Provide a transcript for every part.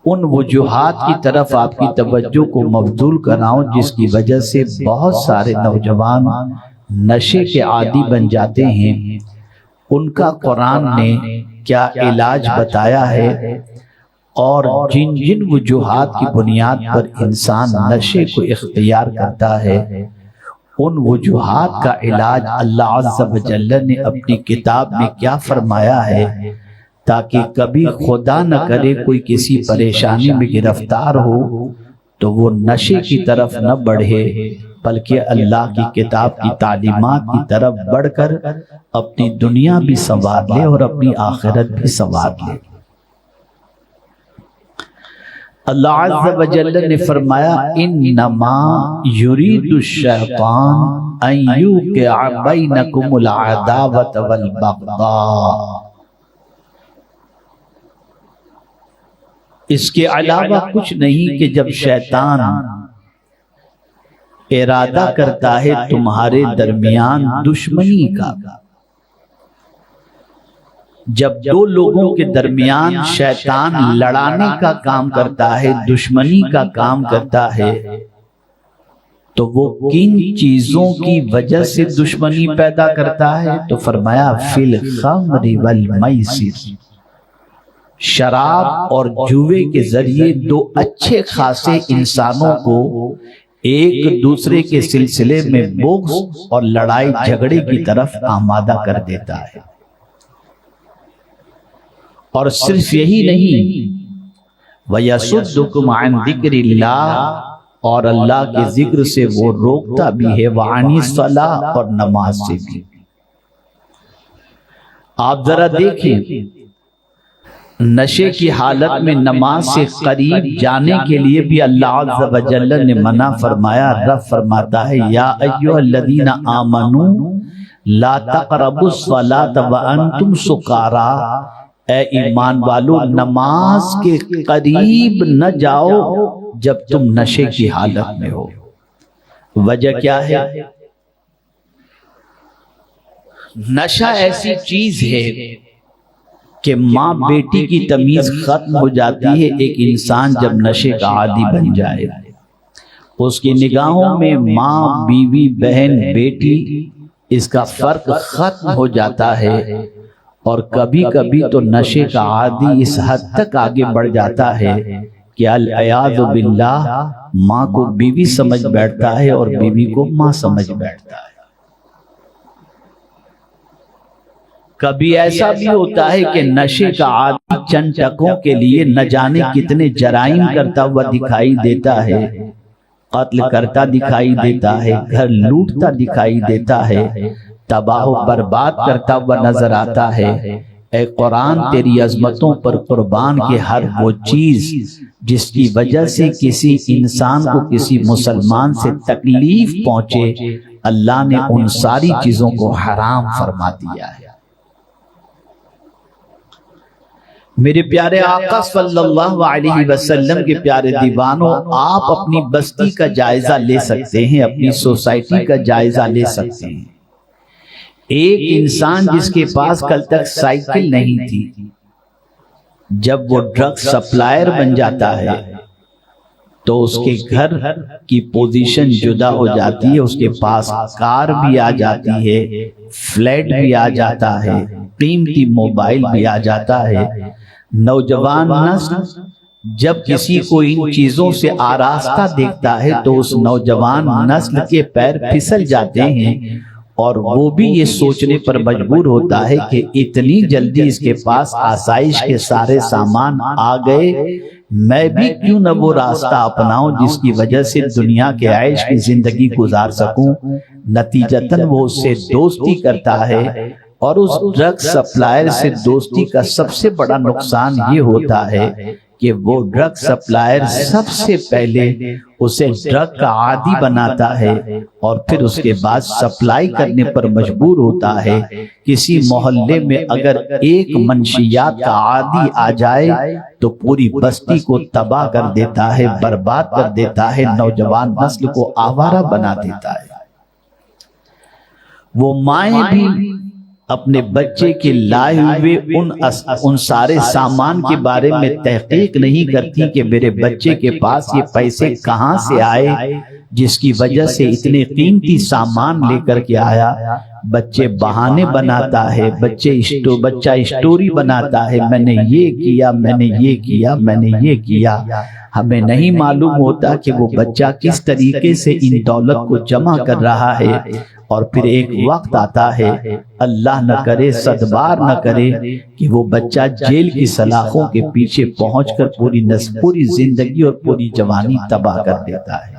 ان وجوہات کی طرف آپ کی توجہ کو مبذول کراؤں جس کی وجہ سے بہت سارے نوجوان نشے کے عادی بن جاتے ہیں، ان کا قرآن نے کیا علاج بتایا ہے، اور جن جن وجوہات کی بنیاد پر انسان نشے کو اختیار کرتا ہے، ان وجوہات کا علاج اللہ عز و جل نے اپنی کتاب میں کیا فرمایا ہے، تاکہ کبھی خدا نہ کرے کوئی کسی پریشانی میں گرفتار ہو تو وہ نشے کی طرف نہ بڑھے، بلکہ اللہ کی کتاب کی تعلیمات کی طرف بڑھ کر اپنی دنیا بھی سنوار لے اور اپنی آخرت بھی سنوار لے۔ اللہ عز و جل نے فرمایا انما یرید الشیطان ان یوقع بینکم العداوۃ والبغضاء، اس کے علاوہ کچھ نہیں کہ جب شیطان ارادہ کرتا ہے تمہارے درمیان دشمنی کا، جب دو لوگوں کے درمیان شیطان لڑانے کا کام کرتا ہے، دشمنی کا کام کرتا ہے، تو وہ کن چیزوں کی وجہ سے دشمنی پیدا کرتا ہے؟ تو فرمایا فی الخمر والمیسر، شراب اور جوے کے ذریعے دو اچھے خاصے انسانوں کو ایک دوسرے کے سلسلے میں بغض اور لڑائی جھگڑے کی طرف آمادہ کر دیتا ہے۔ اور صرف یہی نہیں، وَيَصُدُّكُمْ عَنْ ذِكْرِ اللَّهِ، اور اللہ کے ذکر سے وہ روکتا بھی ہے، وَعَنِ الصَّلَاةِ، اور نماز سے بھی۔ آپ ذرا دیکھیں، نشے کی حالت میں نماز سے قریب جانے کے لیے بھی اللہ عز و جل نے منع فرمایا۔ رب فرماتا ہے یا ایھا الذین آمنوا لا تقربوا الصلاۃ وانتم سکارا، اے ایمان والو نماز کے قریب نہ جاؤ جب تم نشے کی حالت میں ہو۔ وجہ کیا ہے؟ نشہ ایسی چیز ہے کہ ماں بیٹی کی تمیز ختم ہو جاتی ہے۔ ایک انسان جب نشے کا عادی بن جائے، اس کی نگاہوں میں ماں، بیوی، بہن، بیٹی، اس کا فرق ختم ہو جاتا ہے، اور کبھی کبھی تو نشے کا عادی اس حد تک آگے بڑھ جاتا ہے کہ العیاذ باللہ ماں کو بیوی سمجھ بیٹھتا ہے اور بیوی کو ماں سمجھ بیٹھتا ہے۔ کبھی ایسا بھی ہوتا ہے کہ نشے کا عادی چند ٹکوں کے لیے نہ جانے کتنے جرائم کرتا ہوا دکھائی دیتا ہے، قتل کرتا دکھائی دیتا ہے، گھر لوٹتا دکھائی دیتا ہے، تباہ و برباد کرتا ہوا نظر آتا ہے۔ اے قرآن تیری عظمتوں پر قربان کے ہر وہ چیز جس کی وجہ سے کسی انسان کو، کسی مسلمان سے تکلیف پہنچے، اللہ نے ان ساری چیزوں کو حرام فرما دیا ہے۔ میرے پیارے آقا صلی اللہ علیہ وسلم کے پیارے دیوانوں، آپ اپنی بستی کا جائزہ لے سکتے ہیں، اپنی سوسائٹی کا جائزہ لے سکتے ہیں۔ ایک انسان جس کے پاس کل تک سائیکل نہیں تھی، جب وہ ڈرگ سپلائر بن جاتا ہے تو اس کے گھر کی پوزیشن جدا ہو جاتی ہے، اس کے پاس کار بھی آ جاتی ہے، فلیٹ بھی آ جاتا ہے، قیمتی موبائل بھی آ جاتا ہے۔ نوجوان نسل جب کسی کو ان چیزوں سے آراستہ دیکھتا ہے تو اس نوجوان نسل کے پیر پھسل جاتے ہیں، اور وہ بھی یہ سوچنے پر مجبور ہوتا ہے کہ اتنی جلدی اس کے پاس آسائش کے سارے سامان آ گئے، میں بھی کیوں نہ وہ راستہ اپناؤں جس کی وجہ سے دنیا کے عیش کی زندگی گزار سکوں۔ نتیجتاً وہ اس سے دوستی کرتا ہے، اور اس ڈرگ سپلائر سے دوستی کا سب سے بڑا نقصان یہ ہوتا ہے کہ وہ ڈرگ سپلائر سب سے پہلے اسے ڈرگ کا عادی بناتا ہے، اور پھر اس کے بعد سپلائی کرنے پر مجبور ہوتا ہے۔ کسی محلے میں اگر ایک منشیات کا عادی آ جائے تو پوری بستی کو تباہ کر دیتا ہے، برباد کر دیتا ہے، نوجوان نسل کو آوارہ بنا دیتا ہے۔ وہ مائیں بھی اپنے بچے کے لائے ہوئے ان سارے سامان کے بارے میں تحقیق نہیں کرتی کہ میرے بچے کے پاس یہ پیسے کہاں سے آئے جس کی وجہ سے اتنے قیمتی سامان لے کر کے آیا۔ بچے بہانے بناتا ہے، بچہ اسٹوری بناتا ہے، میں نے یہ کیا، میں نے یہ کیا، میں نے یہ کیا۔ ہمیں نہیں معلوم ہوتا کہ وہ بچہ کس طریقے سے ان دولت کو جمع کر رہا ہے، اور پھر ایک وقت آتا ہے، اللہ نہ کرے صدبار نہ کرے، کہ وہ بچہ جیل کی سلاخوں کے پیچھے پہنچ کر پوری زندگی اور پوری جوانی تباہ کر دیتا ہے۔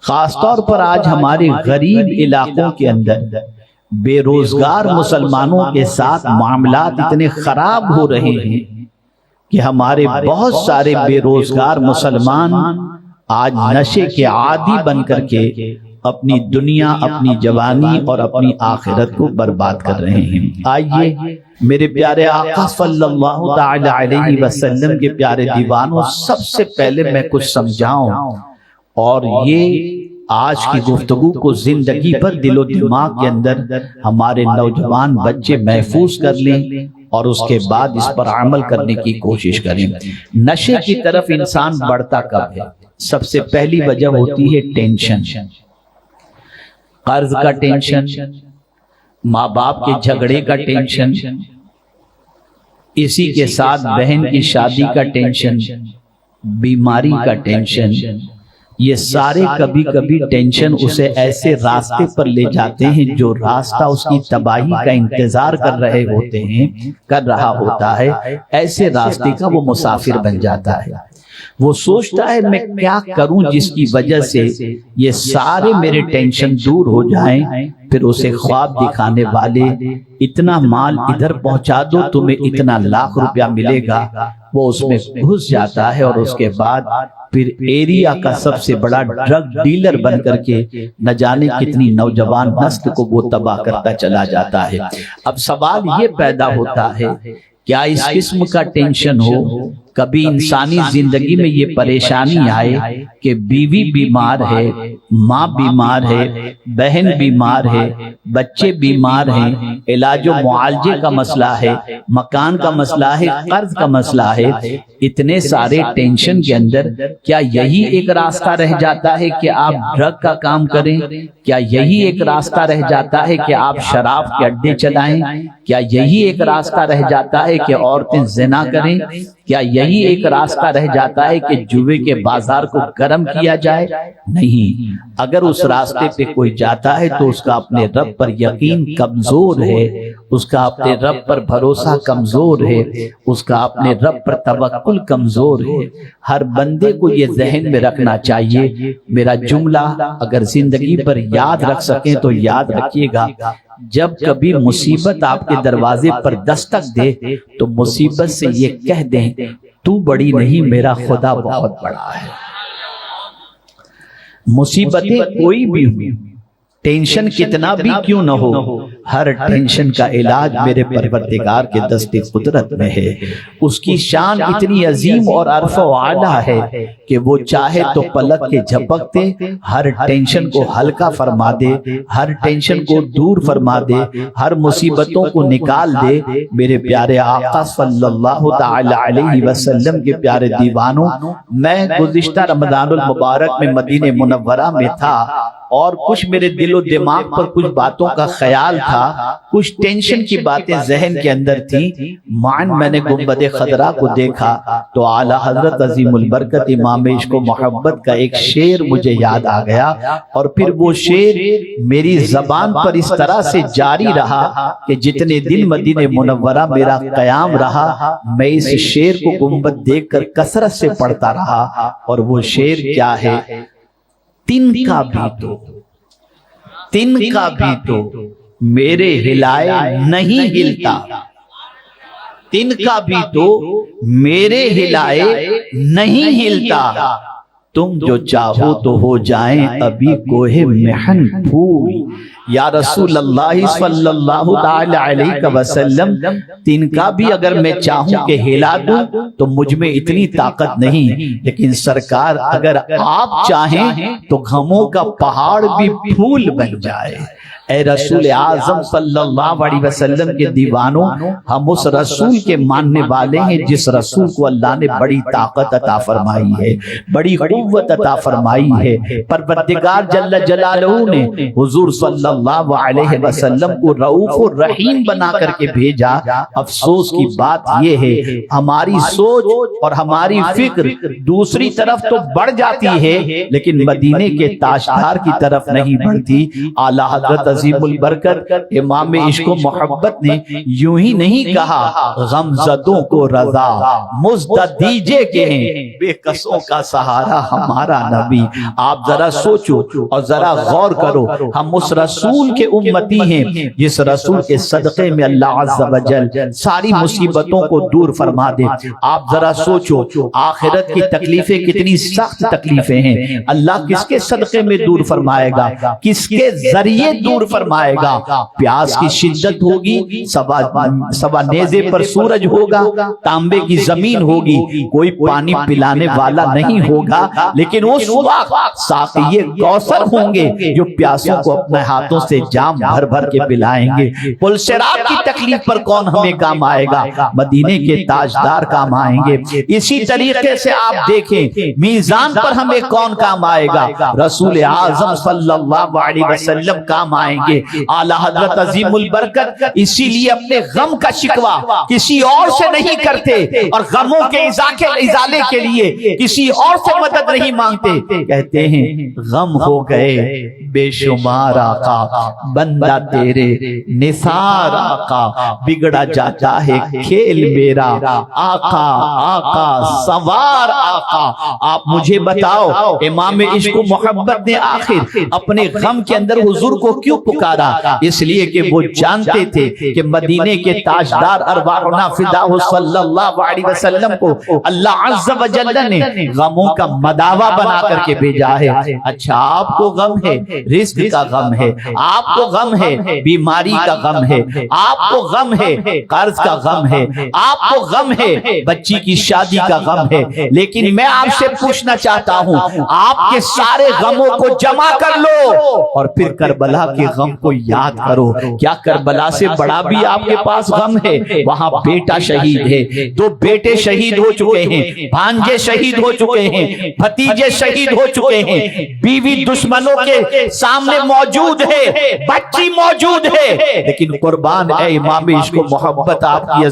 خاص طور پر آج ہمارے غریب علاقوں کے اندر بے روزگار مسلمانوں کے ساتھ معاملات اتنے خراب ہو رہے ہیں کہ ہمارے بہت سارے بے روزگار مسلمان آج نشے کے عادی بن کر کے اپنی دنیا، اپنی جوانی اور اپنی آخرت کو برباد کر رہے ہیں۔ آئیے میرے پیارے آقا صلی اللہ تعالی علیہ وسلم کے پیارے دیوانوں، سب سے پہلے میں کچھ سمجھاؤں، اور یہ آج کی گفتگو کو زندگی پر دل و دماغ کے اندر ہمارے نوجوان بچے محفوظ کر لیں، اور اس کے بعد اس پر عمل کرنے کی کوشش کریں۔ نشے کی طرف انسان بڑھتا کب ہے؟ سب سے پہلی وجہ ہوتی ہے ٹینشن، قرض کا ٹینشن، ماں باپ کے جھگڑے کا ٹینشن، اسی کے ساتھ بہن کی شادی کا ٹینشن، بیماری کا ٹینشن۔ یہ سارے کبھی کبھی ٹینشن اسے ایسے راستے پر لے جاتے ہیں جو راستہ اس کی تباہی کا انتظار کر رہا ہوتا ہے۔ ایسے راستے کا وہ مسافر بن جاتا ہے۔ وہ سوچتا ہے میں کیا کروں جس کی وجہ سے یہ سارے میرے ٹینشن دور ہو جائیں۔ پھر اسے خواب دکھانے والے اتنا مال ادھر پہنچا دو، تمہیں اتنا لاکھ روپیہ ملے گا، وہ اس میں گھس جاتا ہے، اور اس کے بعد پھر ایریا کا سب سے بڑا ڈرگ ڈیلر بن کر کے نہ جانے کتنی نوجوان نسل کو وہ تباہ کرتا چلا جاتا ہے۔ اب سوال یہ پیدا ہوتا ہے، کیا اس قسم کا ٹینشن ہو؟ کبھی انسانی زندگی میں یہ پریشانی آئے کہ بیوی بیمار ہے، ماں بیمار ہے، بہن بیمار ہے، بچے بیمار ہیں، علاج و معالجے کا مسئلہ ہے، مکان کا مسئلہ ہے، قرض کا مسئلہ ہے، اتنے سارے ٹینشن کے اندر کیا یہی ایک راستہ رہ جاتا ہے کہ آپ ڈرگ کا کام کریں؟ کیا یہی ایک راستہ رہ جاتا ہے کہ آپ شراب کے اڈے چلائیں؟ کیا یہی ایک راستہ رہ جاتا ہے کہ عورتیں زنا کریں؟ کیا یہی ایک راستہ رہ جاتا ہے کہ جوے کے بازار کو گرم کیا جائے؟ نہیں۔ اگر اس راستے پہ کوئی جاتا ہے تو اس کا اپنے رب پر یقین کمزور ہے، اس کا اپنے رب پر بھروسہ کمزور ہے، اس کا اپنے رب پر توکل کمزور ہے۔ ہر بندے کو یہ ذہن میں رکھنا چاہیے۔ میرا جملہ اگر زندگی پر یاد رکھ سکیں تو یاد رکھیے گا، جب کبھی مصیبت آپ کے دروازے پر دستک دے تو مصیبت سے یہ کہہ دیں، تو بڑی نہیں، میرا خدا بہت بڑا ہے۔ مصیبتیں کوئی بھی ہوں، ٹینشن کتنا بھی کیوں نہ ہو، ہر ٹینشن کا علاج میرے پروردگار کے دست قدرت میں ہے۔ اس کی شان اتنی عظیم اور عرف و اعلیٰ ہے کہ وہ چاہے تو پلک کے جھپکتے ہر ٹینشن کو ہلکا فرما دے، ہر ٹینشن کو دور فرما دے، ہر مصیبتوں کو نکال دے۔ میرے پیارے آقا صلی اللہ تعالی علیہ وسلم کے پیارے دیوانوں، میں گزشتہ رمضان المبارک میں مدینہ منورہ میں تھا، اور کچھ میرے دل و دماغ پر کچھ باتوں کا خیال تھا، کچھ ٹینشن کی باتیں ذہن کے اندر تھی۔ میں نے گنبد خضرا کو دیکھا تو اعلیٰ حضرت عظیم البرکت امام عشق و محبت کا ایک شعر مجھے یاد آ گیا، اور پھر وہ شعر میری زبان پر اس طرح سے جاری رہا کہ جتنے دن مدینہ منورہ میرا قیام رہا، میں اس شعر کو گنبد دیکھ کر کثرت سے پڑھتا رہا۔ اور وہ شعر کیا ہے؟ تن کا بھی تو میرے ہلائے نہیں ہلتا، تن کا بھی تو میرے ہلائے نہیں ہلتا، تم جو چاہو تو ہو جائیں ابھی کوہ محن پھول۔ یا رسول اللہ صلی اللہ تعالی علیہ وسلم، تن کا بھی اگر میں چاہوں کہ ہلا دوں تو مجھ میں اتنی طاقت نہیں، لیکن سرکار اگر آپ چاہیں تو غموں کا پہاڑ بھی پھول بن جائے۔ اے رسول اعظم صلی اللہ علیہ وسلم کے دیوانوں، ہم اس رسول کے ماننے والے ہیں جس رسول کو اللہ نے بڑی طاقت عطا فرمائی ہے، بڑی قوت عطا فرمائی ہے۔ پروردگار جل جلالہ نے حضور صلی اللہ علیہ وسلم کو رؤوف الرحیم بنا کر کے بھیجا۔ افسوس کی بات یہ ہے ہماری سوچ اور ہماری فکر دوسری طرف تو بڑھ جاتی ہے لیکن مدینے کے تاجدار کی طرف نہیں بڑھتی۔ اعلیٰ حضرت عظیم البرکت امام عشق و محبت نے یوں ہی نہیں کہا، غمزدوں کو رضا مزد دیجے کے ہیں، بے قصوں کا سہارا ہمارا نبی۔ آپ ذرا سوچو اور ذرا غور کرو، ہم اس رسول کے امتی ہیں جس رسول کے صدقے میں اللہ عز و جل ساری مصیبتوں کو دور فرما دے۔ آپ ذرا سوچو آخرت کی تکلیفیں کتنی سخت تکلیفیں ہیں، اللہ کس کے صدقے میں دور فرمائے گا، کس کے ذریعے دور فرمائے گا۔ پیاس کی شدت ہوگی، سوا نیزے پر سورج ہوگا، تانبے کی زمین ہوگی، کوئی پانی پلانے والا نہیں ہوگا، لیکن اس وقت ساقی کوثر ہوں گے جو پیاسوں کو اپنے ہاتھوں سے جام بھر بھر کے پلائیں گے۔ پل صراط کی تکلیف پر کون ہمیں کام آئے گا؟ مدینے کے تاجدار کام آئیں گے۔ اسی طریقے سے آپ دیکھیں میزان پر ہمیں کون کام آئے گا؟ رسول اعظم صلی اللہ علیہ وسلم کام آئیں گے۔ اعلیٰ حضرت عظیم البرکت اسی لیے اپنے غم کا شکوہ کسی اور سے نہیں کرتے اور غموں کے ازالے کے لیے کسی اور سے مدد نہیں مانگتے۔ کہتے ہیں غم ہو گئے بے شمار آقا، بندہ تیرے نثار آقا، بگڑا جاتا ہے کھیل میرا، آقا آقا سوار آقا۔ آپ مجھے بتاؤ امام عشق و محبت نے آخر اپنے غم کے اندر حضور کو کیوں پکارا؟ اس لیے کہ وہ جانتے تھے کہ مدینے کے تاجدار ارواحنا فداہ صلی اللہ علیہ وسلم کو اللہ عز و جل نے غموں کا مداوا بنا کر کے بھیجا ہے۔ اچھا آپ کو غم ہے، رزق کا غم ہے، آپ کو غم ہے، بیماری کا غم ہے، آپ کو غم ہے، قرض کا غم ہے، آپ کو غم ہے، بچی کی شادی کا غم ہے، لیکن میں آپ سے پوچھنا چاہتا ہوں آپ کے سارے غموں کو جمع کر لو اور پھر کربلا کے غم کو یاد کرو۔ کیا کربلا سے بڑا بھی آپ کے پاس غم ہے؟ وہاں بیٹا شہید ہے، 2 بیٹے شہید ہو چکے ہیں، بھانجے شہید ہو چکے ہیں، بھتیجے شہید ہو چکے ہیں، بیوی دشمنوں کے سامنے موجود ہے، بچی موجود ہے، لیکن قربان اے امام عشق و محبت آپ کی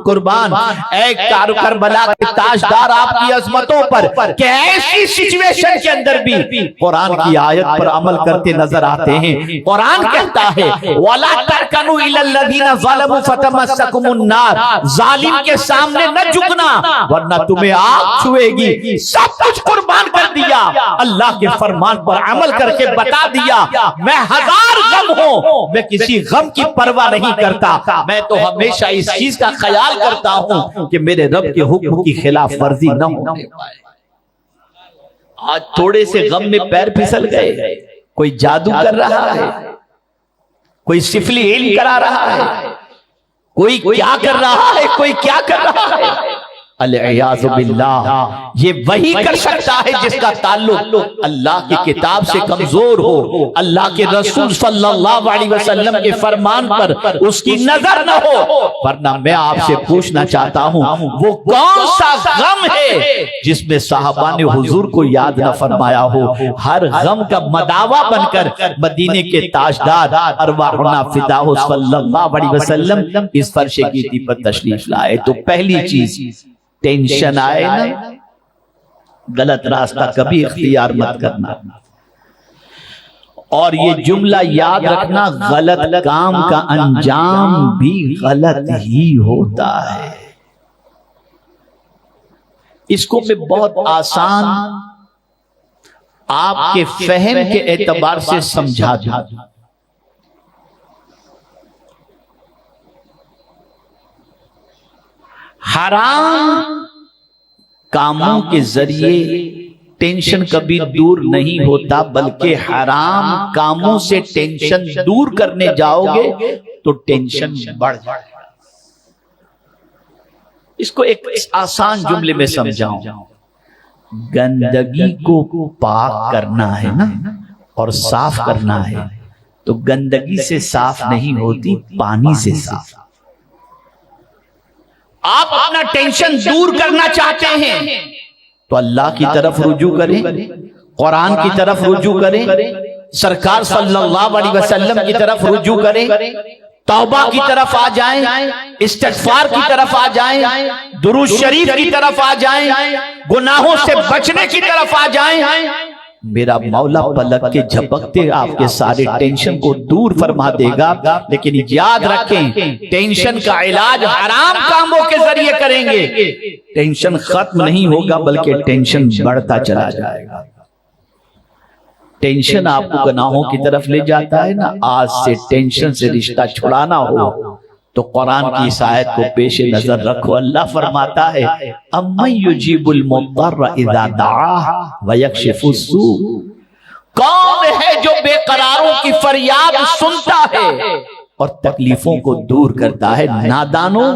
قربان اے کربلا کے تاجدار آپ کی عظمتوں پر کہ ایسی سچویشن کے اندر بھی قرآن کی آیت پر عمل کرتے نظر آتے ہیں۔ قرآن کہتا ہے وَلَا تَرْكَنُوا إِلَى الَّذِينَ ظَلَمُوا فَتَمَسَّكُمُ النَّارُ، ظالم کے سامنے نہ جھکنا ورنہ تمہیں آگ چھوئے گی۔ سب کچھ قربان کر دیا، اللہ کے فرمان پر عمل کر کے بتا دیا میں ہزار غم ہوں، میں کسی غم کی پرواہ نہیں کرتا، میں تو ہمیشہ اس چیز کا خیال کرتا ہوں کہ میرے رب کے حکم کی خلاف ورزی نہ ہونے پائے۔ آج تھوڑے سے غم میں پیر پھسل گئے، کوئی جادو کر رہا ہے، کوئی سفلی علم کرا رہا ہے، کوئی کیا کر رہا ہے، کوئی کیا کر رہا ہے۔ العیاذ باللہ یہ وہی کر سکتا ہے جس کا تعلق اللہ کی کتاب سے کمزور ہو، اللہ کے رسول صلی اللہ علیہ وسلم کے فرمان پر اس کی نظر نہ ہو۔ ورنہ میں آپ سے پوچھنا چاہتا ہوں وہ کون سا غم ہے جس میں صحابہ نے حضور کو یاد نہ فرمایا ہو؟ ہر غم کا مداوا بن کر مدینے کے تاجدار ارواحنا فداہ صلی اللہ علیہ وسلم اس فرش گیتی پر تشریف لائے۔ تو پہلی چیز ٹینشن آئے نا، غلط راستہ کبھی اختیار مت کرنا، اور یہ جملہ یاد رکھنا غلط کام کا انجام بھی غلط ہی ہوتا ہے۔ اس کو میں بہت آسان آپ کے فہم کے اعتبار سے سمجھا دوں۔ حرام کاموں کے ذریعے ٹینشن کبھی دور نہیں ہوتا، بلکہ حرام کاموں سے ٹینشن دور کرنے جاؤ گے تو ٹینشن بڑھ جائے گا۔ اس کو ایک آسان جملے میں سمجھاؤں، گندگی کو پاک کرنا ہے نا اور صاف کرنا ہے تو گندگی سے صاف نہیں ہوتی، پانی سے صاف۔ آپ اپنا ٹینشن دور کرنا چاہتے ہیں تو اللہ کی طرف رجوع کریں، قرآن کی طرف رجوع کریں، سرکار صلی اللہ علیہ وسلم کی طرف رجوع کریں، توبہ کی طرف آ جائیں، استغفار کی طرف آ جائیں، درود شریف کی طرف آ جائیں، گناہوں سے بچنے کی طرف آ جائیں۔ میرا مولا پلک کے جھپکتے آپ کے سارے ٹینشن کو دور فرما دے گا۔ لیکن یاد رکھیں، ٹینشن کا علاج حرام کاموں کے ذریعے کریں گے، ٹینشن ختم نہیں ہوگا بلکہ ٹینشن بڑھتا چلا جائے گا۔ ٹینشن آپ کو گناہوں کی طرف لے جاتا ہے نا، آج سے ٹینشن سے رشتہ چھڑانا ہو تو قرآن کی اس آیت کو پیش نظر رکھو۔ اللہ فرماتا ہے اَمَّن يُجِيبُ الْمُضْطَرَّ اِذَا دَعَاهُ وَيَكْشِفُ السُّوءَ، کون ہے جو بے قراروں کی فریاد سنتا ہے اور تکلیفوں کو دور کرتا ہے؟ نادانوں،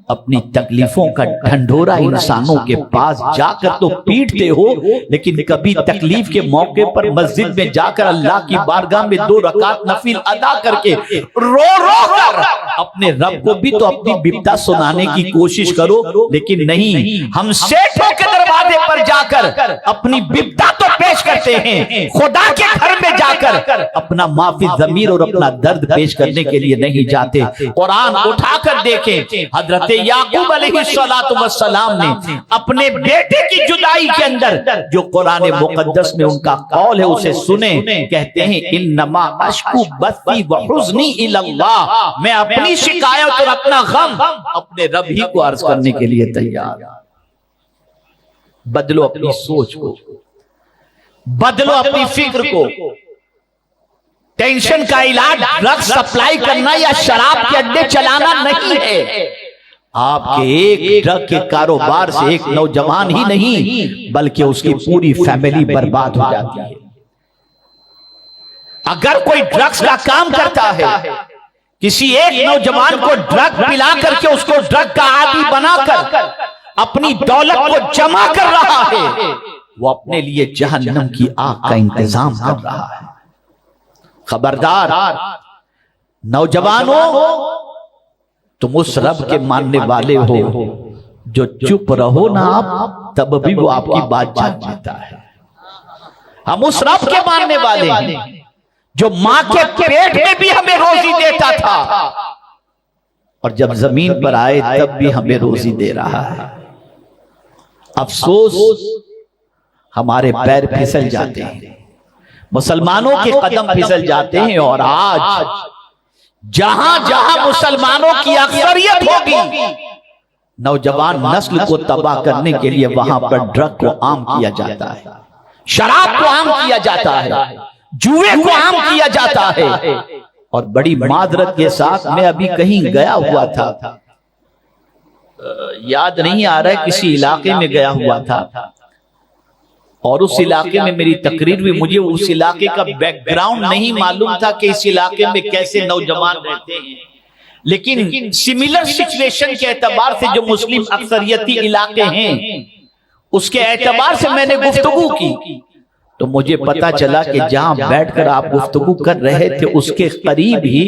اپنی تکلیفوں کا ڈھنڈورا انسانوں کے پاس جا کر تو پیٹتے ہو، لیکن کبھی تکلیف کے موقع پر مسجد میں جا کر اللہ کی بارگاہ میں 2 رکعت نفل ادا کر کے رو رو کر اپنے رب کو بھی تو اپنی بپتا سنانے کی کوشش کرو۔ لیکن نہیں، ہم سیٹھوں کے دروازے پر جا کر اپنی بپتا تو پیش کرتے ہیں، خدا کے گھر میں جا کر اپنا معافی ضمیر اور اپنا درد پیش کرنے کے لیے نہیں جاتے۔ قرآن اٹھا کر دیکھیں، حضرت یعقوب علیہ السلام نے اپنے بیٹے کی جدائی کے اندر جو قرآن مقدس میں ان کا قول ہے اسے سنیں، کہتے ہیں انما اشکو بثی وحزنی الی اللہ، میں اپنی شکایت اور اپنا غم اپنے رب ہی کو عرض کرنے کے لیے تیار۔ بدلو اپنی سوچ کو، بدلو اپنی فکر کو۔ ٹینشن کا علاج ڈرگ سپلائی کرنا یا شراب کے اڈے چلانا نہیں ہے۔ آپ کے ایک ڈرگ کے کاروبار سے ایک نوجوان ہی نہیں بلکہ اس کی پوری فیملی برباد ہو جاتی ہے۔ اگر کوئی ڈرگز کا کام کرتا ہے، کسی ایک نوجوان کو ڈرگ پلا کر کے اس کو ڈرگ کا عادی بنا کر اپنی دولت کو جمع کر رہا ہے، وہ اپنے لیے جہنم کی آگ کا انتظام کر رہا ہے۔ خبردار نوجوانوں، تم اس رب کے ماننے والے ہو جو چپ رہو نا آپ تب بھی وہ آپ کی بات جان لیتا ہے۔ ہم اس رب کے ماننے والے ہیں جو ماں کے پیٹ میں بھی ہمیں روزی دیتا تھا اور جب زمین پر آئے تب بھی ہمیں روزی دے رہا ہے۔ افسوس ہمارے پیر پھسل جاتے ہیں، مسلمانوں کے قدم پھسل جاتے ہیں، اور آج جہاں جہاں مسلمانوں کی اکثریت ہوگی، نوجوان نسل کو تباہ کرنے کے لیے وہاں پر ڈرگ کو عام کیا جاتا ہے، شراب کو عام کیا جاتا ہے، جوئے کو عام کیا جاتا ہے۔ اور بڑی معذرت کے ساتھ میں ابھی کہیں گیا ہوا تھا، یاد نہیں آ رہا ہے، کسی علاقے میں گیا ہوا تھا، اور اس علاقے میں میری تقریر بھی، مجھے اس علاقے کا بیک گراؤنڈ نہیں معلوم تھا کہ اس علاقے میں کیسے نوجوان رہتے ہیں، لیکن سملر سچویشن کے اعتبار سے جو مسلم اکثریتی علاقے ہیں اس کے اعتبار سے میں نے گفتگو کی تو مجھے پتا چلا کہ جہاں بیٹھ کر آپ گفتگو کر رہے تھے اس کے قریب ہی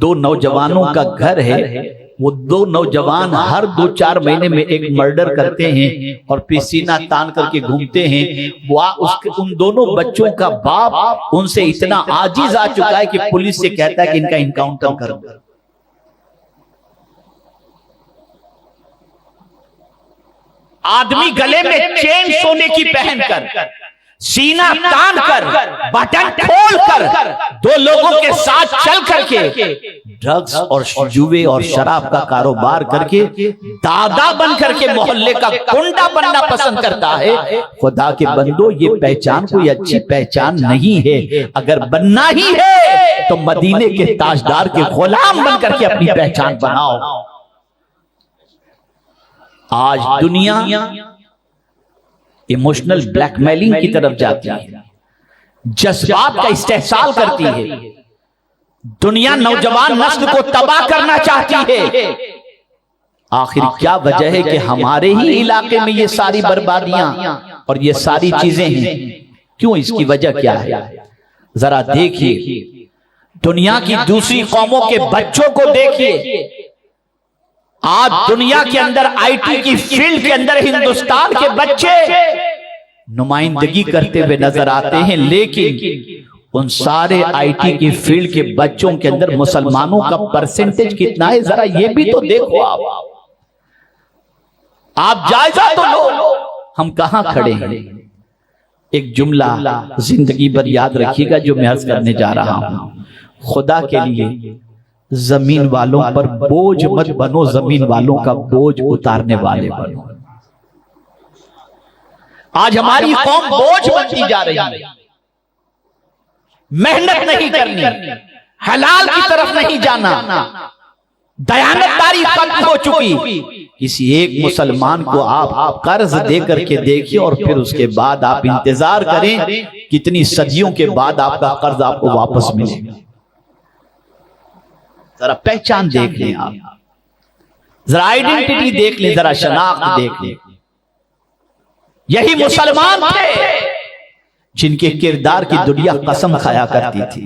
2 نوجوانوں کا گھر ہے۔ وہ 2 نوجوان ہر 2-4 مہینے میں ایک مرڈر کرتے ہیں اور پھر سینہ تان کر کے گھومتے ہیں۔ ان دونوں بچوں کا باپ ان سے اتنا عاجز آ چکا ہے کہ پولیس سے کہتا ہے کہ ان کا انکاؤنٹر کر دو۔ آدمی گلے میں چین سونے کی پہن کر، سینہ تان کر، بٹن کھول کر 2 لوگوں کے ساتھ چل کر کے ڈرگز اور جوئے اور شراب کا کاروبار کر کے دادا بن کر کے محلے کا کنڈا بننا پسند کرتا ہے۔ خدا کے بندو، یہ پہچان کوئی اچھی پہچان نہیں ہے۔ اگر بننا ہی ہے تو مدینے کے تاجدار کے غلام بن کر کے اپنی پہچان بناؤ۔ آج دنیا ایموشنل بلیک میلنگ کی طرف جاتی ہے، جذبات کا استحصال کرتی ہے، دنیا نوجوان نسل کو تباہ کرنا چاہتی ہے۔ آخر کیا وجہ ہے کہ ہمارے ہی علاقے میں یہ ساری بربادیاں اور یہ ساری چیزیں ہیں؟ کیوں؟ اس کی وجہ کیا ہے؟ ذرا دیکھیے، دنیا کی دوسری قوموں کے بچوں کو دیکھیے، آج دنیا کے اندر آئی ٹی کی فیلڈ کے اندر ہندوستان کے بچے نمائندگی کرتے ہوئے نظر آتے ہیں، لیکن ان سارے آئی ٹی کی فیلڈ کے بچوں کے اندر مسلمانوں کا پرسنٹیج کتنا ہے؟ ذرا یہ بھی تو دیکھو، آپ جائزہ تو لو، ہم کہاں کھڑے ہیں؟ ایک جملہ زندگی بھر یاد رکھیے گا جو میں عرض کرنے جا رہا ہوں، خدا کے لیے زمین والوں پر بوجھ مت بنو، زمین والوں کا بوجھ اتارنے والے بنو۔ آج ہماری قوم بوجھ بنتی جا رہی ہے، محنت نہیں کرنی، حلال کی طرف نہیں جانا، دیانتداری ختم ہو چکی۔ کسی ایک مسلمان کو آپ قرض دے کر کے دیکھیں اور پھر اس کے بعد آپ انتظار کریں کتنی صدیوں کے بعد آپ کا قرض آپ کو واپس ملے گا۔ ذرا پہچان دیکھ لیں، آپ ذرا آئیڈینٹی دیکھ لیں، ذرا شناخت دیکھ لیں۔ یہی مسلمان تھے جن کے کردار کی دنیا قسم کھایا کرتی تھی،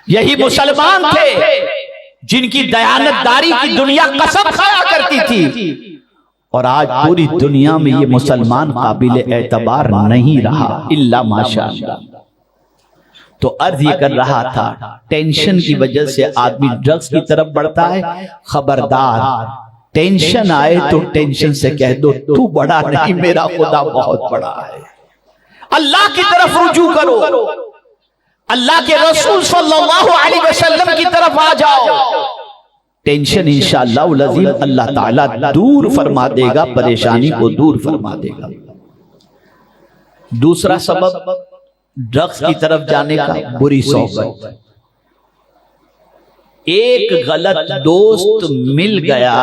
یہی مسلمان تھے جن کی دیانتداری کی دنیا قسم کھایا کرتی تھی، اور آج پوری دنیا میں یہ مسلمان قابل اعتبار نہیں رہا الا ماشاءاللہ۔ تو عرض یہ کر رہا تھا، ٹینشن کی وجہ سے آدمی ڈرگز کی طرف بڑھتا ہے، خبردار، ٹینشن آئے تو ٹینشن سے کہہ دو تو بڑا نہیں، میرا خدا بہت بڑا ہے۔ اللہ کی طرف رجوع کرو، اللہ کے رسول صلی اللہ علیہ وسلم کی طرف آ جاؤ، ٹینشن انشاءاللہ العظیم اللہ تعالیٰ دور فرما دے گا، پریشانی کو دور فرما دے گا۔ دوسرا سبب ڈرگز کی طرف جانے کا، بری صحبت۔ ایک غلط دوست مل گیا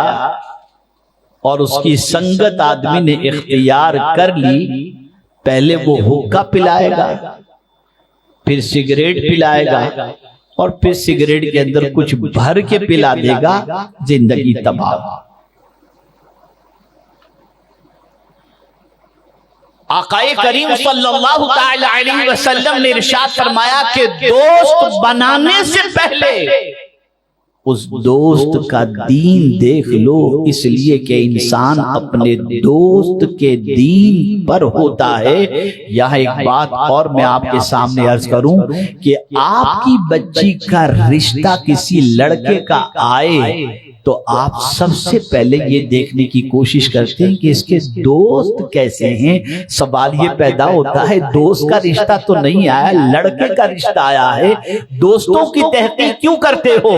اور اس کی سنگت آدمی نے اختیار کر لی، پہلے وہ حقہ پلائے گا، پھر سگریٹ پلائے گا، اور پھر سگریٹ کے اندر کچھ بھر کے پلا دے گا، زندگی تباہ۔ آقا کریم صلی اللہ تعالی علیہ وسلم نے ارشاد فرمایا کہ دوست بنانے سے پہلے اس دوست کا دین دیکھ لو، اس لیے کہ انسان اپنے دوست کے دین پر ہوتا ہے۔ یہاں ایک بات اور میں آپ کے سامنے عرض کروں کہ آپ کی بچی کا رشتہ کسی لڑکے کا آئے تو آپ سب سے پہلے یہ دیکھنے کی کوشش کرتے ہیں کہ اس کے دوست کیسے ہیں۔ سوال یہ پیدا ہوتا ہے دوست کا رشتہ تو نہیں آیا، لڑکے کا رشتہ آیا ہے، دوستوں کی تحقیق کیوں کرتے ہو؟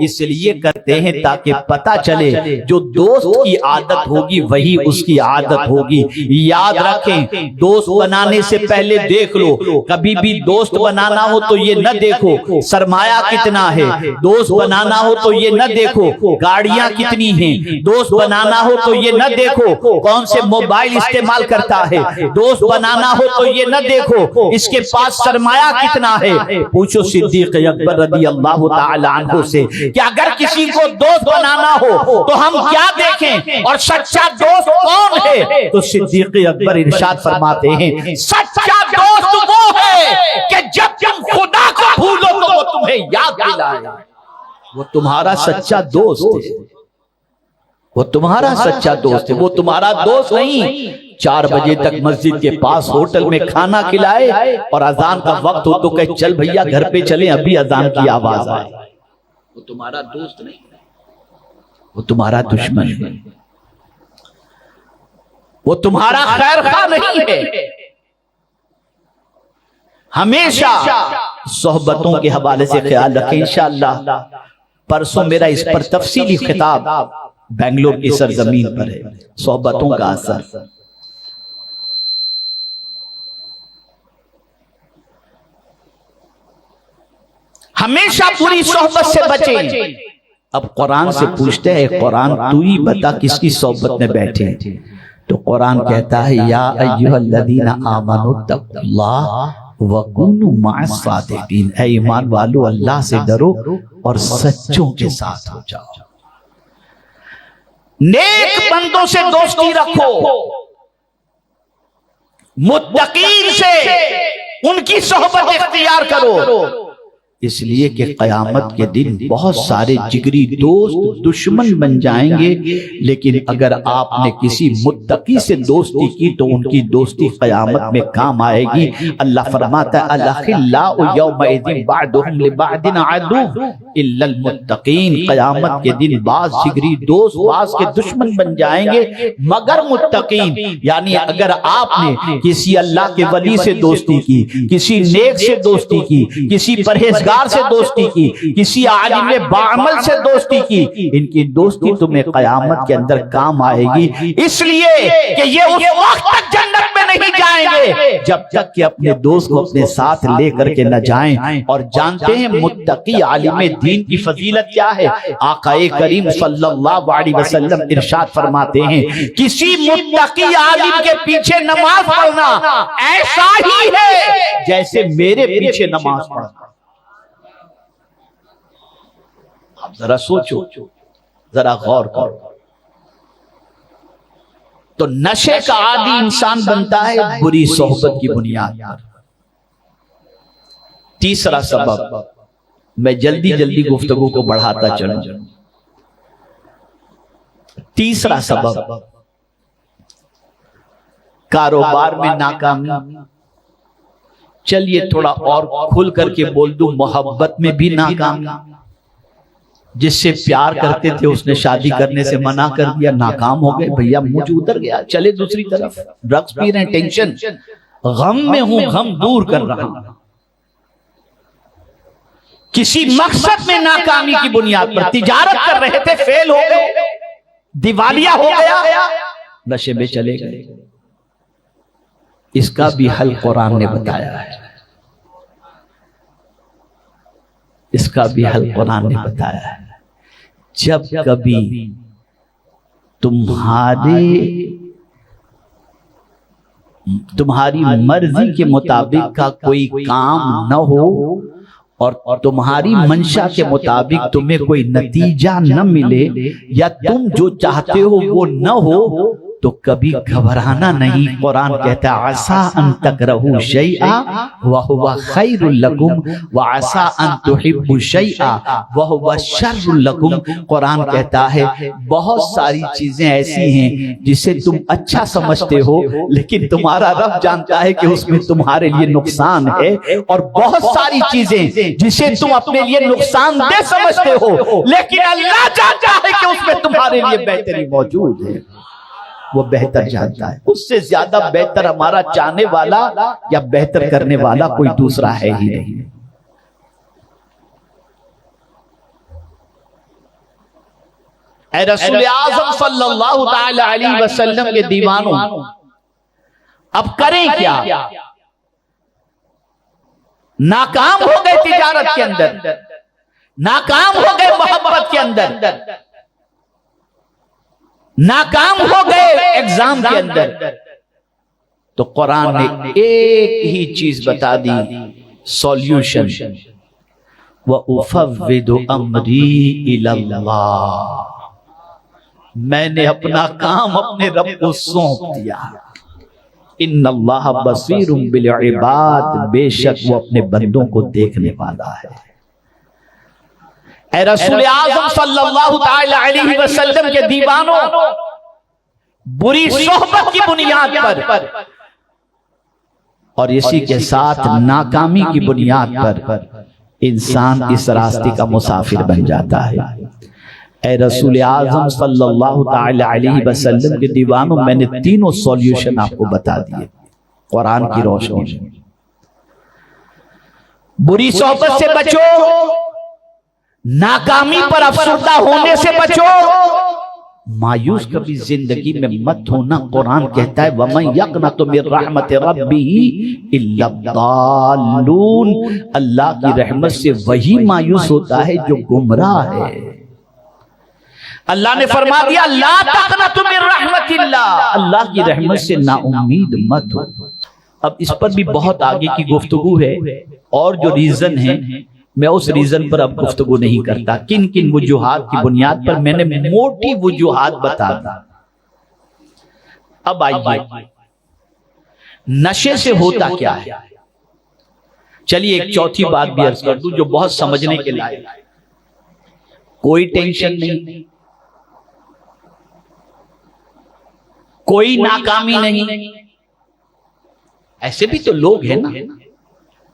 اس لیے کرتے ہیں تاکہ پتہ چلے جو دوست کی عادت ہوگی وہی اس کی عادت ہوگی۔ یاد رکھیں، دوست بنانے سے پہلے دیکھ لو، کبھی بھی دوست بنانا ہو تو یہ نہ دیکھو سرمایہ کتنا ہے، دوست بنانا ہو تو یہ نہ دیکھو گاڑیاں کتنی ہیں، دوست بنانا ہو تو یہ نہ دیکھو کون سے موبائل استعمال کرتا ہے، دوست بنانا ہو تو یہ نہ دیکھو اس کے پاس سرمایہ کتنا ہے۔ پوچھو صدیق اکبر رضی اللہ تعالی عنہ سے کہ اگر کسی کو دوست بنانا ہو تو ہم کیا دیکھیں اور سچا دوست کون ہے؟ تو صدیق اکبر ارشاد فرماتے ہیں سچا دوست وہ ہے کہ جب تم خدا کو بھولو تو وہ تمہیں یاد دلائے۔ وہ تمہارا سچا دوست ہے، وہ تمہارا سچا دوست ہے، وہ تمہارا دوست نہیں 4 بجے تک مسجد کے پاس ہوٹل میں کھانا کھلائے اور اذان کا وقت ہو تو کہے چل بھیا گھر پہ چلیں ابھی اذان کی آواز آئے۔ وہ تمہارا دوست نہیں، وہ تمہارا دشمن ہے، وہ تمہارا خیر خواہ نہیں ہے۔ ہمیشہ صحبتوں کے حوالے سے خیال رکھیں۔ انشاءاللہ پرسوں میرا اس پر تفصیلی خطاب بنگلور کی سرزمین پر ہے، صحبتوں کا اثر۔ ہمیشہ پوری صحبت سے بچیں۔ اب قرآن سے پوچھتے ہیں قرآن تو ہی بتا کس کی صحبت میں بیٹھے، تو قرآن کہتا ہے یا ایھا الذین آمنوا اتقوا اللہ وَكُونُوا مَعَ الصَّادِقِينَ، اے ایمان والو اللہ سے ڈرو اور سچوں کے ساتھ ہو جاؤ۔ نیک بندوں سے دوستی رکھو، متقین سے ان کی صحبت اختیار کرو۔ اس لیے کہ قیامت کے دن بہت سارے جگری دوست دشمن بن جائیں گے، لیکن اگر آپ نے کسی متقی سے دوستی کی تو ان کی دوستی قیامت میں کام آئے گی۔ اللہ فرماتا ہے الاخلاء یومئذ بعضهم لبعض عدو الا المتقین، قیامت کے دن بعض جگری دوست بعض کے دشمن بن جائیں گے مگر متقین، یعنی اگر آپ نے کسی اللہ کے ولی سے دوستی کی، کسی نیک سے دوستی کی، کسی پرہیزگار سے دوستی کی، کسی عالم باعمل سے دوستی کی، ان کی دوستی تمہیں قیامت کے اندر کام آئے گی، اس لیے کہ یہ اس وقت تک جنت میں نہیں جائیں گے جب تک کہ اپنے دوست کو اپنے ساتھ لے کر کے نہ جائیں۔ اور جانتے ہیں متقی عالم دین کی فضیلت کیا ہے؟ آقا کریم صلی اللہ علیہ وسلم ارشاد فرماتے ہیں کسی متقی عالم کے پیچھے نماز پڑھنا ایسا ہی ہے جیسے میرے پیچھے نماز پڑھنا۔ آپ ذرا سوچو، ذرا غور کرو۔ تو نشے کا عادی انسان بنتا ہے بری صحبت کی بنیاد پر۔ تیسرا سبب، میں جلدی جلدی گفتگو کو بڑھاتا چلوں۔ تیسرا سبب کاروبار میں ناکامی۔ چلیے تھوڑا اور کھل کر کے بول دوں، محبت میں بھی ناکامی۔ جس سے پیار کرتے تھے اس نے شادی کرنے سے منع کر دیا، ناکام ہو گئے، بھیا مجھے اتر گیا، چلے دوسری طرف، ڈرگز پی رہے ہیں، ٹینشن، غم میں ہوں، غم دور کر رہا ہوں۔ کسی مقصد میں ناکامی کی بنیاد پر تجارت کر رہے تھے، فیل ہو گئے، دیوالیہ ہو گیا، نشے میں چلے گئے۔ اس کا بھی حل قرآن نے بتایا ہے، اس کا بھی حل قرآن نے بتایا ہے۔ جب کبھی تمہاری مرضی کے مطابق کا کوئی کام نہ ہو اور تمہاری منشا کے مطابق تمہیں کوئی نتیجہ نہ ملے، یا تم جو چاہتے ہو وہ نہ ہو، تو کبھی گھبرانا نہیں۔ قرآن کہتا ہے عسیٰ ان تکرہوا شیئا وہو خیر لکم وعسیٰ ان تحبوا شیئا وہو شر لکم۔ قرآن کہتا ہے بہت ساری چیزیں ایسی ہیں جسے تم اچھا سمجھتے ہو لیکن تمہارا رب جانتا ہے کہ اس میں تمہارے لیے نقصان ہے، اور بہت ساری چیزیں جسے تم اپنے لیے نقصان دہ سمجھتے ہو لیکن اللہ جانتا ہے کہ اس میں تمہارے لیے بہتری موجود ہے۔ وہ بہتر جانتا ہے، اس سے زیادہ بہتر ہمارا چاہنے والا یا بہتر کرنے والا کوئی دوسرا ہے ہی نہیں۔ اے رسول اعظم صلی اللہ تعالی علیہ وسلم کے دیوانوں، اب کریں کیا؟ ناکام ہو گئے تجارت کے اندر، ناکام ہو گئے محبت کے اندر، ناکام ہو گئے ایگزام کے اندر، تو قرآن نے ایک ہی چیز بتا دی، سولیوشن، وَأُفَوِّضُ أَمْرِي إِلَى اللَّهِ، میں نے اپنا کام اپنے رب کو سونپ دیا۔ ان اللہ بصیر بالعباد، بے شک وہ اپنے بندوں کو دیکھنے والا ہے۔ اے رسول اعظم صلی اللہ تعالی علیہ وسلم کے دیوانوں، بری صحبت کی بنیاد پر اور اسی کے ساتھ ناکامی کی بنیاد پر انسان اس راستے کا مسافر بن جاتا ہے۔ اے رسول اعظم صلی اللہ تعالی علیہ وسلم کے دیوانوں، میں نے تینوں سولیوشن آپ کو بتا دیے قرآن کی روشنی میں۔ بری صحبت سے بچو، ناکامی پر افسردہ ہونے سے بچو، مایوس کبھی زندگی میں مت ہونا۔ قرآن کہتا ہے وَمَن يَقْنَطُ مِن رَحْمَتِ رَبِّهِ إِلَّا الضَّالُّونَ، اللہ کی رحمت سے وہی مایوس ہوتا ہے جو گمراہ ہے۔ اللہ نے فرما دیا لا تقنطوا من رحمت اللہ، اللہ کی رحمت سے نا امید مت ہو۔ اب اس پر بھی بہت آگے کی گفتگو ہے، اور جو ریزن ہے میں اس ریزن پر اب گفتگو نہیں کرتا، کن کن وجوہات کی بنیاد پر میں نے موٹی وجوہات بتا دی۔ اب آئیے نشے سے ہوتا کیا ہے؟ چلیے ایک چوتھی بات بھی عرض کر دوں جو بہت سمجھنے کے لائق ہے. کوئی ٹینشن نہیں، کوئی ناکامی نہیں. ایسے بھی تو لوگ ہیں نا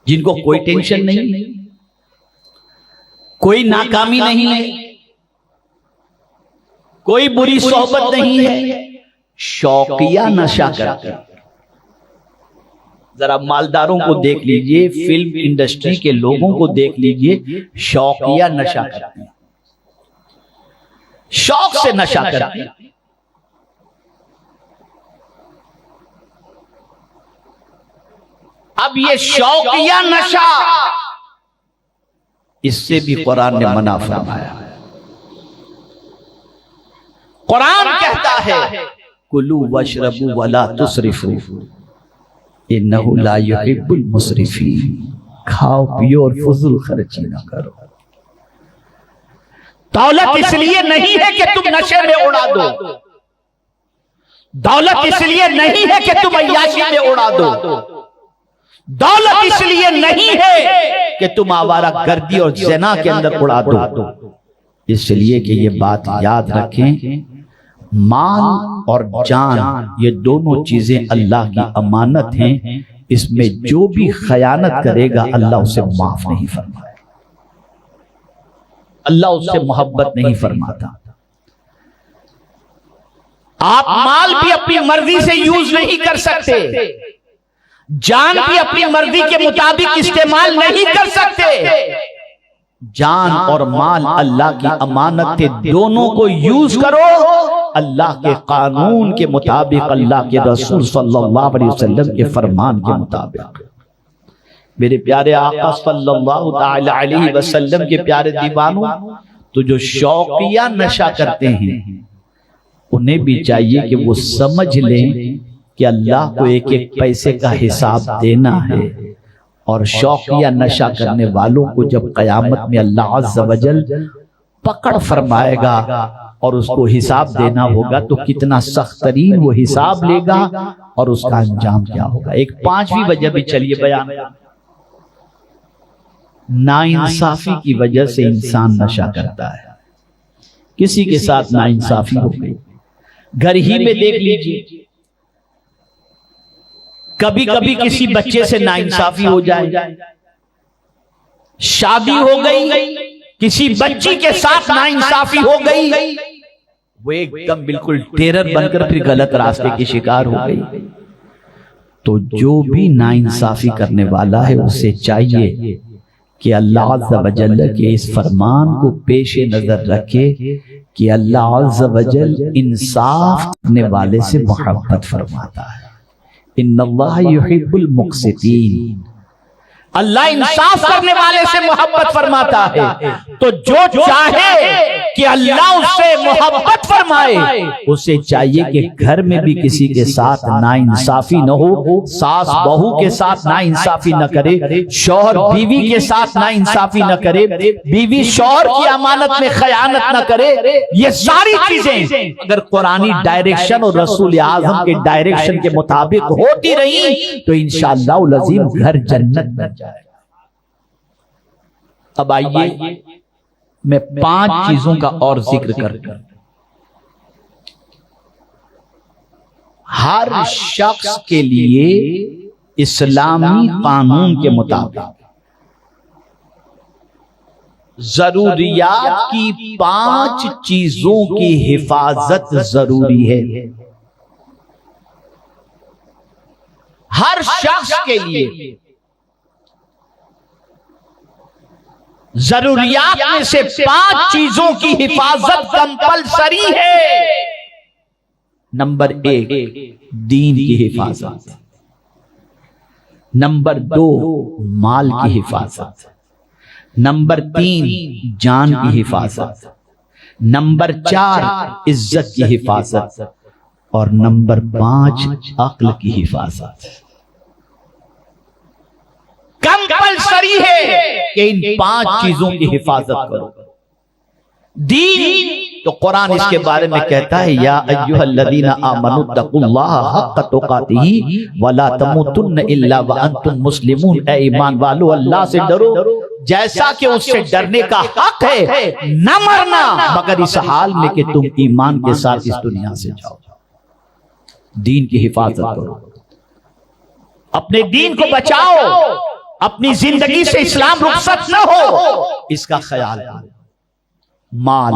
جن کو کوئی ٹینشن نہیں، کوئی ناکامی نہیں، کوئی بری صحبت نہیں ہے، شوقیہ نشہ کرتے ہیں. ذرا مالداروں کو دیکھ لیجئے، فلم انڈسٹری کے لوگوں کو دیکھ لیجئے، شوقیہ نشہ کرتے ہیں، شوق سے نشہ کرتے ہیں. اب یہ شوقیہ نشہ، اس سے بھی قرآن نے منع فرمایا. قرآن کہتا ہے کلوا واشربوا ولا تسرفوا انہ لا یحب المسرفین. کھاؤ پیو اور فضول خرچی نہ کرو. دولت اس لیے نہیں ہے کہ تم نشے میں اڑا دو، دولت اس لیے نہیں ہے کہ تم عیاشی میں اڑا دو، دولت اس لیے نہیں ہے کہ تم آوارہ گردی اور زنا کے اندر اڑا دو. اس لیے کہ یہ بات یاد رکھیں، مال اور جان یہ دونوں چیزیں اللہ کی امانت ہیں. اس میں جو بھی خیانت کرے گا اللہ اسے معاف نہیں فرمائے، اللہ اس سے محبت نہیں فرماتا. آپ مال بھی اپنی مرضی سے یوز نہیں کر سکتے، جان بھی اپنی مرضی کے مطابق استعمال نہیں کر سکتے. جان اور مال اللہ کی امانت تھے، دونوں کو یوز کرو اللہ کے قانون کے مطابق، اللہ کے رسول صلی اللہ علیہ وسلم کے فرمان کے مطابق. میرے پیارے آقا صلی اللہ تعالی علیہ وسلم کے پیارے دیوانوں، تو جو شوقیہ نشہ کرتے ہیں انہیں بھی چاہیے کہ وہ سمجھ لیں کہ اللہ کو ایک ایک پیسے کا حساب دینا ہے. اور شوقیہ نشہ کرنے والوں کو جب قیامت میں اللہ عز و جل پکڑ فرمائے گا اور اس کو حساب دینا ہوگا تو کتنا سخت ترین وہ حساب لے گا اور اس کا انجام کیا ہوگا. ایک پانچویں وجہ بھی چلیے بیان. ناانصافی کی وجہ سے انسان نشہ کرتا ہے. کسی کے ساتھ ناانصافی ہو گئی، گھر ہی میں دیکھ لیجیے، کبھی کبھی کسی بچے سے ناانصافی ہو جائے، شادی ہو گئی کسی بچی کے ساتھ ناانصافی ہو گئی، وہ ایک دم بالکل ٹیرر بن کر پھر غلط راستے کی شکار ہو گئی. تو جو بھی ناانصافی کرنے والا ہے اسے چاہیے کہ اللہ عز و جل کے اس فرمان کو پیش نظر رکھے کہ اللہ عز و جل انصاف کرنے والے سے محبت فرماتا ہے. ان اللہ یحب المقسطین، اللہ انصاف کرنے والے سے محبت فرماتا ہے. تو جو چاہے کہ اللہ اس سے محبت فرمائے اسے چاہیے کہ گھر میں بھی کسی کے ساتھ ناانصافی نہ ہو، ساس بہو کے ساتھ ناانصافی نہ کرے، شوہر بیوی کے ساتھ ناانصافی نہ کرے، بیوی شوہر کی امانت میں خیانت نہ کرے. یہ ساری چیزیں اگر قرآنی ڈائریکشن اور رسول اعظم کے ڈائریکشن کے مطابق ہوتی رہی تو انشاءاللہ العظیم گھر جنت بن جائے. اب آئیے میں 5 چیزوں کا اور ذکر کرتا ہوں. ہر شخص کے لیے اسلامی قانون کے مطابق ضروریات کی 5 چیزوں کی حفاظت ضروری ہے. ہر شخص کے لیے ضروریات میں سے 5 چیزوں کی حفاظت کمپلسری ہے. نمبر 1 دین کی حفاظت، نمبر 2 مال کی حفاظت، نمبر 3 جان کی حفاظت، نمبر 4 عزت کی حفاظت اور نمبر 5 عقل کی حفاظت. کمپلسری ہے کہ ان 5 چیزوں کی حفاظت کرو. دین تو قرآن اس کے بارے میں کہتا ہے یا ایھا الذین آمنوا اتقوا اللہ حق تقاتہ ولا تموتن الا وانتم مسلمون، اے ایمان والو اللہ سے ڈرو جیسا کہ اس سے ڈرنے کا حق ہے، نہ مرنا مگر اس حال میں کہ تم ایمان کے ساتھ اس دنیا سے جاؤ۔ دین کی حفاظت کرو، اپنے دین کو بچاؤ، اپنی زندگی سے اسلام رخصت نہ ہو، اس کا خیال کرو۔ مال،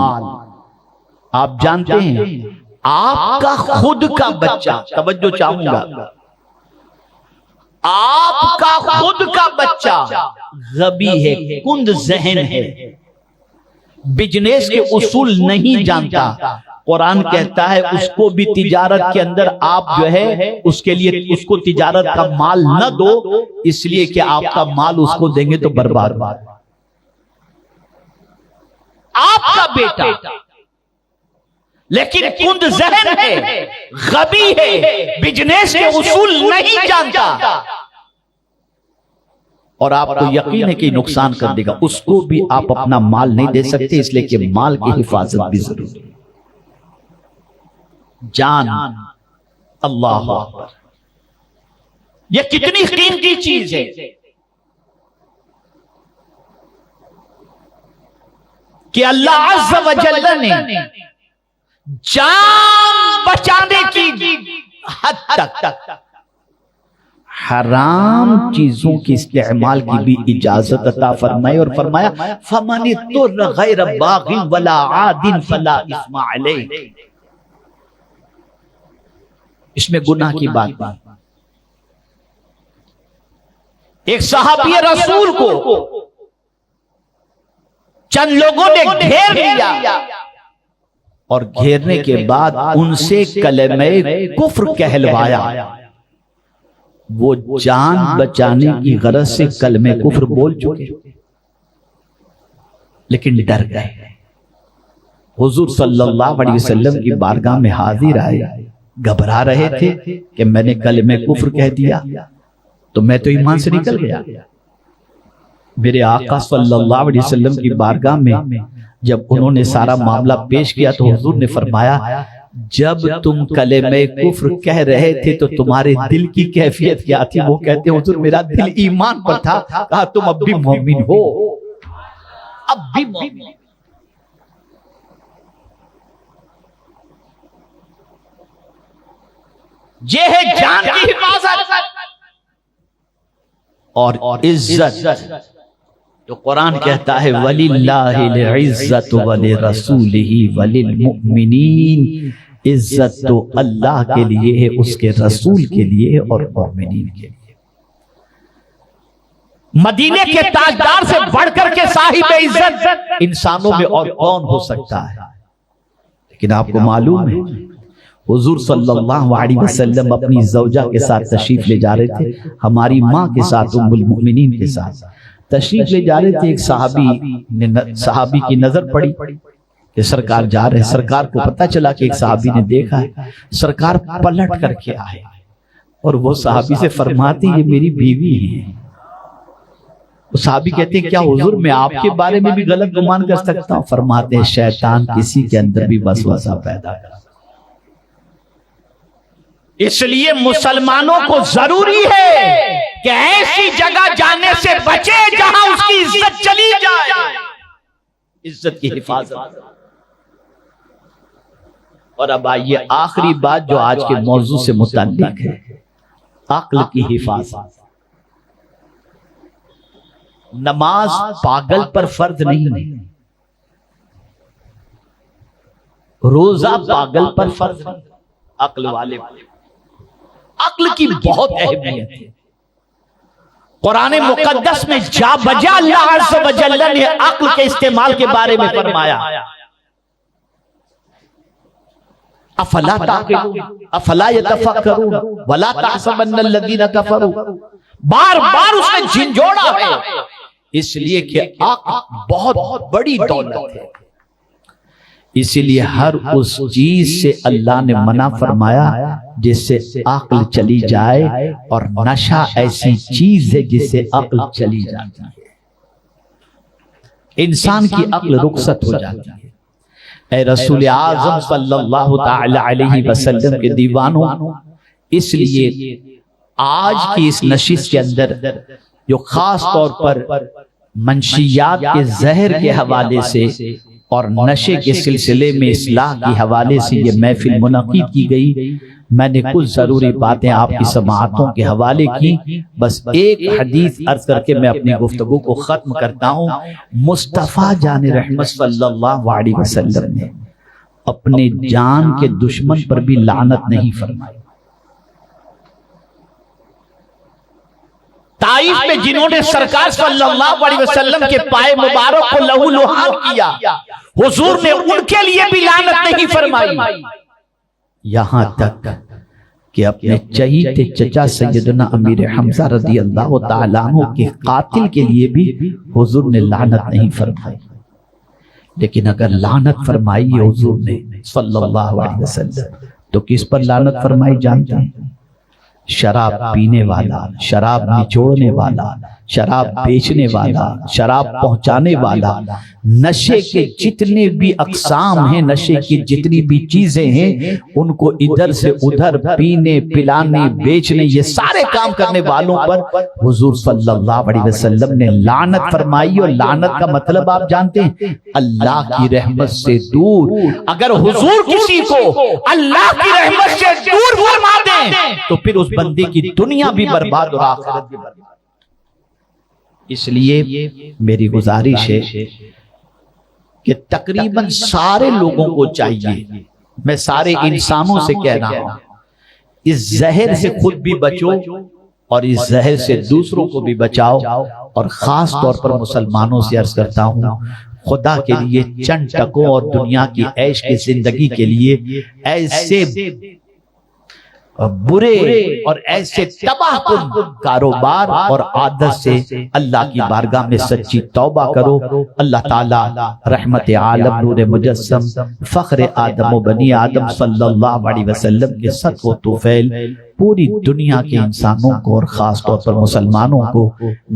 آپ جانتے ہیں آپ کا خود کا بچہ، توجہ چاہوں گا، آپ کا خود کا بچہ غبی ہے، کند ذہن ہے، بزنس کے اصول نہیں جانتا، قرآن کہتا ہے اس کو بھی تجارت کے اندر آپ جو ہے اس کے لیے اس کو تجارت کا مال نہ دو، اس لیے کہ آپ کا مال اس کو دیں گے تو برباد۔ آپ کا بیٹا لیکن کند ذہن ہے، غبی ہے، بزنس کے اصول نہیں جانتا، اور آپ کو یقین ہے کہ نقصان کر دے گا، اس کو بھی آپ اپنا مال نہیں دے سکتے، اس لیے کہ مال کی حفاظت بھی ضروری ہے۔ جان، اللہ اکبر، یہ کتنی قیمتی چیز ہے کہ اللہ عز و جل نے جان بچانے کی حد تک حرام چیزوں کے استعمال کی بھی اجازت عطا فرمائی، اور فرمایا فَمَنِ اضْطُرَّ غَيْرَ بَاغٍ وَلَا عَادٍ فَلَا إِثْمَ عَلَيْهِ، اس میں گناہ کی بات نہیں۔ ایک صحابی رسول کو چند لوگوں نے گھیر لیا، اور گھیرنے کے بعد ان سے کلمہ کفر کہلوایا، وہ جان بچانے کی غرض سے کلمہ کفر بول چکے لیکن ڈر گئے۔ حضور صلی اللہ علیہ وسلم کی بارگاہ میں حاضر آئے، گھبرا رہے تھے کہ میں نے کلمہ کفر کہہ دیا تو میں تو ایمان سے نکل گیا۔ میرے آقا صلی اللہ علیہ وسلم کی بارگاہ میں جب انہوں نے سارا معاملہ پیش کیا تو حضور نے فرمایا جب تم کلمہ کفر کہہ رہے تھے تو تمہارے دل کی کیفیت کیا تھی؟ وہ کہتے ہیں حضور میرا دل ایمان پر تھا۔ کہا تم اب بھی مومن ہو، اب بھی مومن۔ یہ ہے جان کی حفاظت اور عزت۔ تو قرآن کہتا ہے وَلِلَّهِ الْعِزَّةُ وَلِرَسُولِهِ وَلِلْمُؤْمِنِينَ، عزت تو اللہ کے لیے ہے، اس کے رسول کے لیے ہے اور مومنین کے لیے۔ مدینے کے تاجدار سے بڑھ کر کے صاحب عزت انسانوں میں اور کون ہو سکتا ہے؟ لیکن آپ کو معلوم ہے حضور صلی اللہ علیہ وسلم اپنی زوجہ کے ساتھ تشریف لے جا رہے تھے، ہماری ماں کے ساتھ، ام المؤمنین کے ساتھ تشریف لے جا رہے تھے۔ ایک صحابی کی نظر پڑی کہ سرکار جا رہے ہیں، سرکار کو پتہ چلا کہ ایک صحابی نے دیکھا ہے، سرکار پلٹ کر کے آئے اور وہ صحابی سے فرماتے ہیں یہ میری بیوی ہے۔ وہ صحابی کہتے ہیں کیا حضور میں آپ کے بارے میں بھی غلط گمان کر سکتا ہوں؟ فرماتے ہیں شیطان کسی کے اندر بھی وسوسہ پیدا کرتا، اس لیے مسلمانوں کو ضروری ہے کہ ایسی جگہ جانے سے بچے جہاں اس کی عزت چلی جائے، عزت کی حفاظت۔ اور اب آئیے آخری بات جو آج کے موضوع سے متعلق ہے، عقل کی حفاظت۔ نماز پاگل پر فرض نہیں ہے، روزہ پاگل پر فرض نہیں، عقل والے پر۔ عقل کی بہت اہمیت ہے، قرآن مقدس میں جا بجا اللہ عز و جل نے عقل کے استعمال کے بارے میں فرمایا افلا تعقلون افلا يتفکرون ولا تحسبن الذين كفروا، بار بار اس نے جھنجھوڑا ہے، اس لیے کہ عقل بہت بڑی دولت ہے، اسی لیے ہر اس چیز سے اللہ نے منع فرمایا جس سے عقل چلی جائے، اور نشہ ایسی چیز ہے جس سے عقل چلی جاتی ہے، انسان کی عقل رخصت ہو جاتی ہے۔ اے رسول اعظم صلی اللہ تعالی علیہ وسلم کے دیوانوں، اس لیے آج کی اس نشست کے اندر جو خاص طور پر منشیات کے زہر کے حوالے سے اور نشے کے سلسلے میں اصلاح کے حوالے سے یہ محفل منعقد کی گئی، میں نے کچھ ضروری باتیں آپ کی سماعتوں کے حوالے کی۔ بس ایک حدیث عرض کر کے میں اپنی گفتگو کو ختم کرتا ہوں۔ مصطفیٰ جان رحمت صلی اللہ علیہ وسلم نے اپنے جان کے دشمن پر بھی لعنت نہیں فرمائی۔ طائف میں جنہوں نے سرکار صلی اللہ علیہ وسلم کے پائے مبارک کو لہو لہان کیا، حضور نے ان کے لیے بھی لعنت نہیں فرمائی، یہاں تک کہ اپنے چہیتے چچا سیدنا امیر حمزہ رضی اللہ تعالیٰ عنہ کے قاتل کے لیے بھی حضور نے لعنت نہیں فرمائی۔ لیکن اگر لعنت فرمائی ہے حضور نے صلی اللہ علیہ وسلم تو کس پر لعنت فرمائی جانتے ہیں؟ شراب پینے والا، شراب نچوڑنے والا، شراب بیچنے والا، شراب پہنچانے والا، نشے کے جتنے بھی اقسام ہیں، نشے کی جتنی بھی چیزیں ہیں، ان کو ادھر سے ادھر پینے، پلانے، بیچنے، یہ سارے کام کرنے والوں پر حضور صلی اللہ علیہ وسلم نے لعنت فرمائی۔ اور لعنت کا مطلب آپ جانتے ہیں، اللہ کی رحمت سے دور۔ اگر حضور کسی کو اللہ کی رحمت سے دور فرما دیں تو پھر اس بندے کی دنیا بھی برباد اور آخرت بھی برباد۔ اس لیے میری گزارش ہے کہ تقریباً سارے لوگوں کو چاہیے، میں سارے انسانوں سے کہہ رہا ہوں، اس زہر سے خود بھی بچو اور اس زہر سے دوسروں کو بھی بچاؤ۔ اور خاص طور پر مسلمانوں سے عرض کرتا ہوں، خدا کے لیے چند ٹکوں اور دنیا کی عیش کی زندگی کے لیے ایسے برے اور ایسے تباہ کن کاروبار اور عادت سے اللہ کی بارگاہ میں سچی توبہ کرو۔ اللہ تعالی رحمت عالم نور مجسم فخر آدم و بنی آدم صلی اللہ علیہ وسلم کے صدق و طفیل پوری دنیا کے انسانوں کو اور خاص طور پر مسلمانوں کو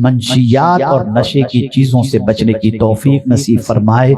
منشیات اور نشے کی چیزوں سے بچنے کی توفیق نصیب فرمائے۔